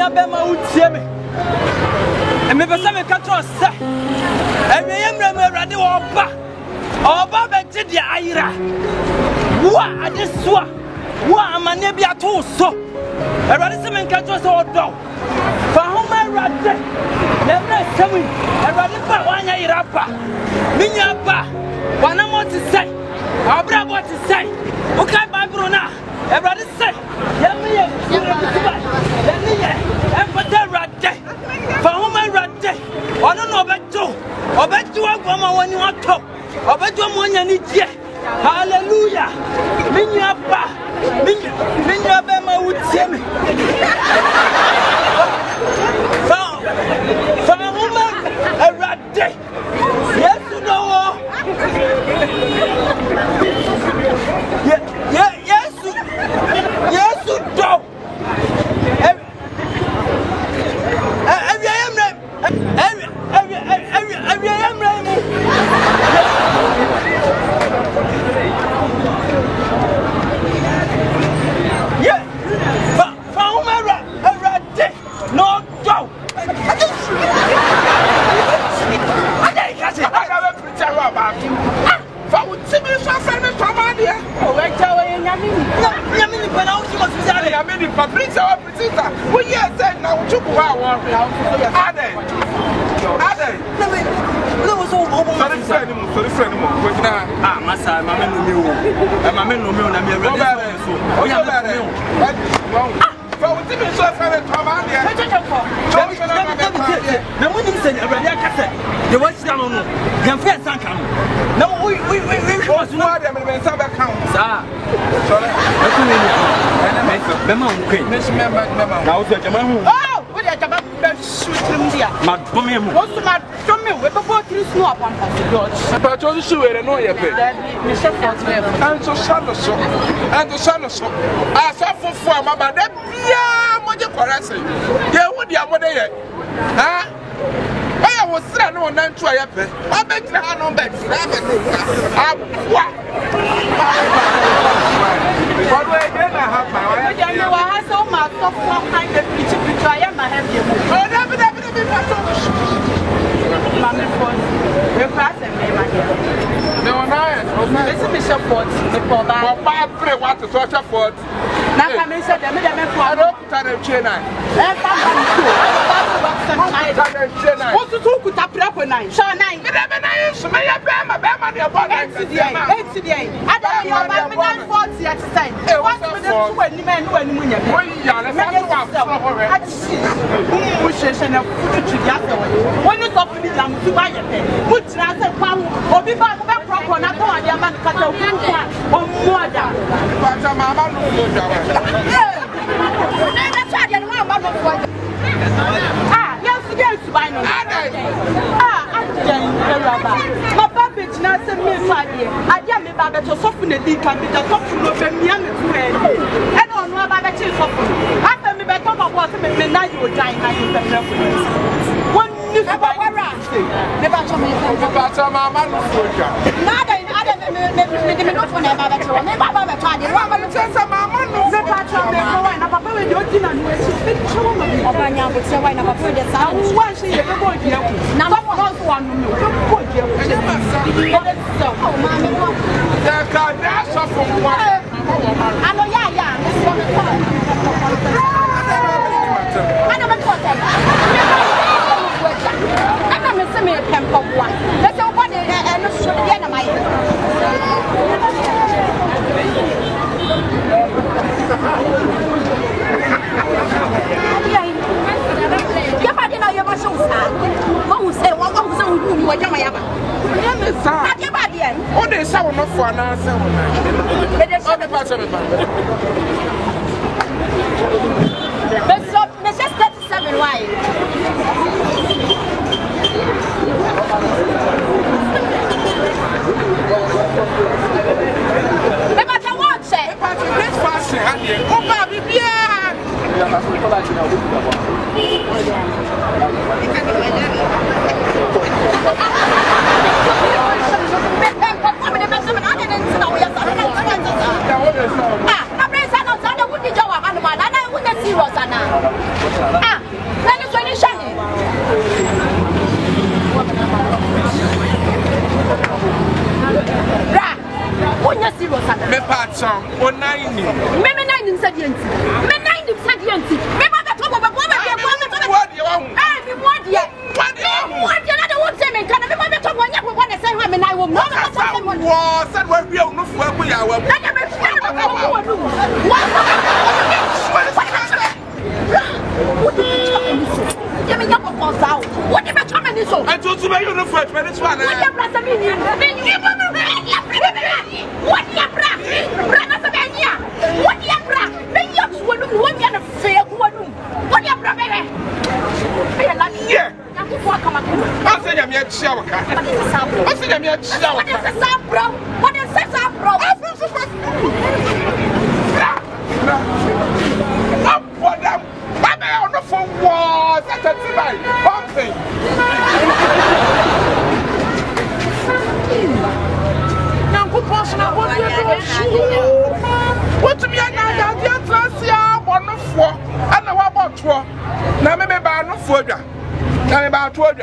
Minya Bema Utieme. And maybe some catch say. And I am ready Oba. Oba Betia Ira. What I just saw. What am I never at all so? I rather some catch us all down. For whom I rather. Never coming. I rather put one Irapa. Minya Ba. One more to say. Abra what to say. Okay, my Bruna. I rather say. Let me and for the Rade. For whom I rather. I don't know about you. I bet you are going when you want to. I bet you want any jet. Hallelujah. Minya Ba. Minya Bema would see me. For a woman, a rat day. Yes, you know. Yes, you do. But you should know your bed. And so, so. I suffer for my bad. Yeah, what you caressing? Yeah, what you are there? Huh? I was saying, no, not try up. I bet you have no bed. What way did I have my wife? I know I have so much soft kind of picture. I am a happy. Oh, never. Mammy Ford, we're passing me, my dear. No, this is Bishop Ford, the poor bad pray what to torture Ford. Now, I said, I made a for a rope to China. What's the two could tap up when I shall nine? May I bear my bear money upon today? I don't know about 940 at the time. What's the men when you when you talk to me, I'm to buy it. Put as a pound or be back proper, not on the man cut a or more down. But I'm yes, by no. My babbage now sent me 5 years. I dare me back to soften the deep and be the soften of a young man. I don't know about the chief of after me, but talk about me now you will die. One new Barbara, the battle me, the battle, Mamma, Nada, maybe not for never, but you never tried it. Mamma, the battle, and Papa will do it and we'll Obanya, but so why never put the sound. Why she ever go here? Now, one, oh, Mammy, there can dash off from one. I know, yeah. I never thought that. I never seen me a temple one. That's all what and should be in my I didn't know you were so sad. Who said what was on whom you were young? What is someone of for an answer? Mrs. 37 why? But I won't say. This fashion, oh, Bobby, yeah. Ah, Song, 190. Me 90 seconds. Me 90 seconds. Me mother talk about what you want? Me what yet? What you not want to say me can me mother talk when you want to say when I will not was said when we are not for we are. What you talking so? I told you you no first when it's one. What you brother me? What you brother me? What you brother? Ben you want me to fail one. What you brother baby? Yeah. I said I'm your shower. I said I'm your shower. What is this up, bro? What is this up, bro? Up for them. I'm on the phone was at the time. Pumping. Now, good person. What to me? I got your transia 1 of 4. I know about 4. Now, maybe by no further. Now, about 12.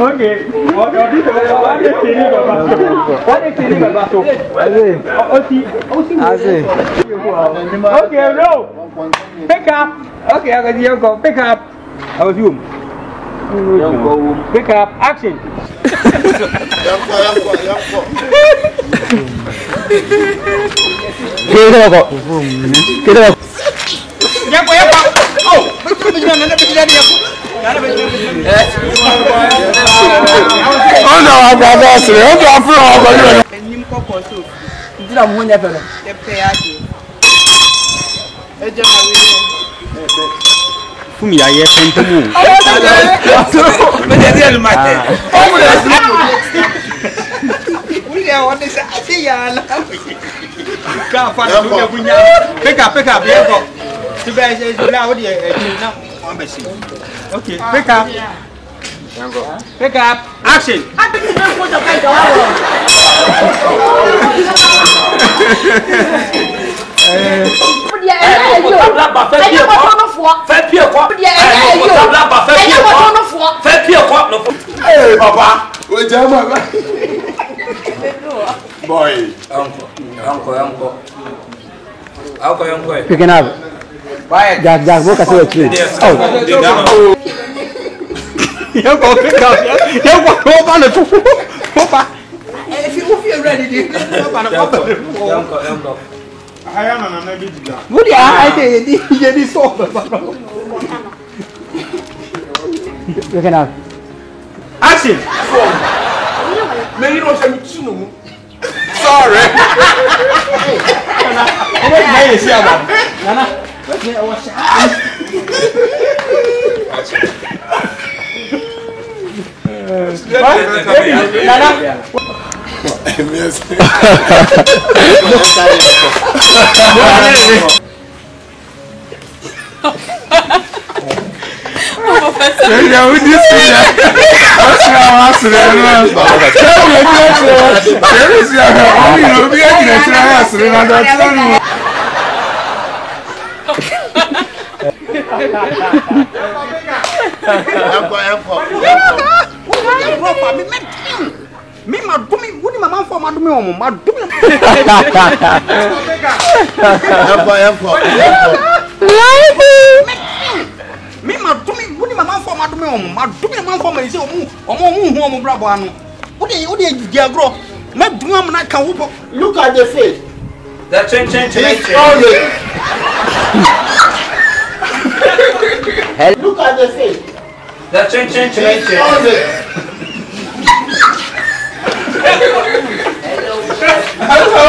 Okay. Okay, no. Pick up. Okay, I got you go. Pick up. I was you. Pick up. Action. Oh no, I'm not sure. I'm from Nim koko so. Did I want that? The pay Ejo na we. Fumi aye tempo. Me dey dey my day. We dey want this ati ya na. Ka fa to ya bunya. Pick up, here go. To be say na wo dey na one machine. Okay, pick up. Pick up. Action. Hey, Papa. Boy. Uncle. Picking up. Jack, look at the tree. Oh. You go pick up. You go on the Papa. If you ready, Uncle. I am an amazing. What do I did? You saw. Picking up. Action. Maybe you don't say no. Sorry. Nana. Me ma do me, woni mama for ma do me omo, ma do me. Me ma do me, woni mama for ma do me omo, ma do me mama for ma ise omo hu omo brabo anu. Wodi di agro. Ma do am na kan wo. Look at the face. That change. Look at the face. That change. Hello.